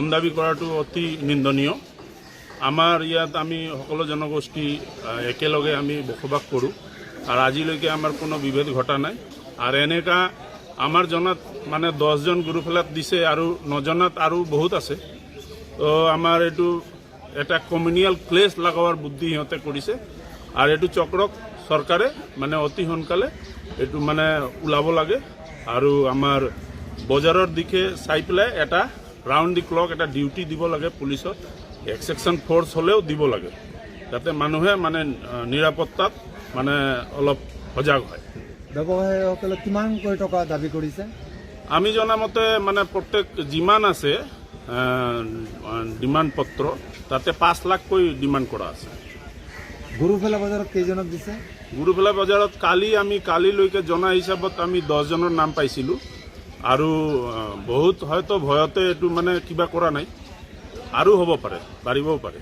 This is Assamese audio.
ধন দাবী কৰাটো অতি নিন্দনীয়। আমাৰ ইয়াত আমি সকলো জনগোষ্ঠী একেলগে আমি বসবাস কৰোঁ আৰু আজিলৈকে আমাৰ কোনো বিভেদ ঘটা নাই। আৰু এনেকা আমাৰ জনাত মানে 10জন গুৰুফেলাত দিছে আৰু নজনাত আৰু বহুত আছে। তো আমাৰ এইটো এটা কমিউনিয়েল ক্লেছ লগাৱাৰ বুদ্ধি সিহঁতে কৰিছে আৰু এইটো চক্ৰক চৰকাৰে মানে অতি সোনকালে এইটো মানে ওলাব লাগে আৰু আমাৰ বজাৰৰ দিশে চাই পেলাই এটা ৰাউণ্ড দি ক্লক এটা ডিউটি দিব লাগে পুলিচত, এক্সেকশ্যন ফ'ৰ্চ হ'লেও দিব লাগে, যাতে মানুহে মানে নিৰাপত্তাত মানে অলপ সজাগ হয়। ব্যৱসায়ীসকলে কিমানকৈ টকা দাবী কৰিছে? আমি জনামতে মানে প্ৰত্যেক যিমান আছে ডিমাণ্ড পত্ৰ তাতে 5 লাখকৈ ডিমাণ্ড কৰা আছে। গুৰুফেলা বজাৰত কেইজনক দিছে? গুৰুফেলা বজাৰত কালিলৈকে জনা হিচাপত আমি 10জনৰ নাম পাইছিলোঁ আৰু বহুত হয়তো ভয়তে এইটো মানে কিবা কৰা নাই, আৰু হ'ব পাৰে, বাঢ়িবও পাৰে।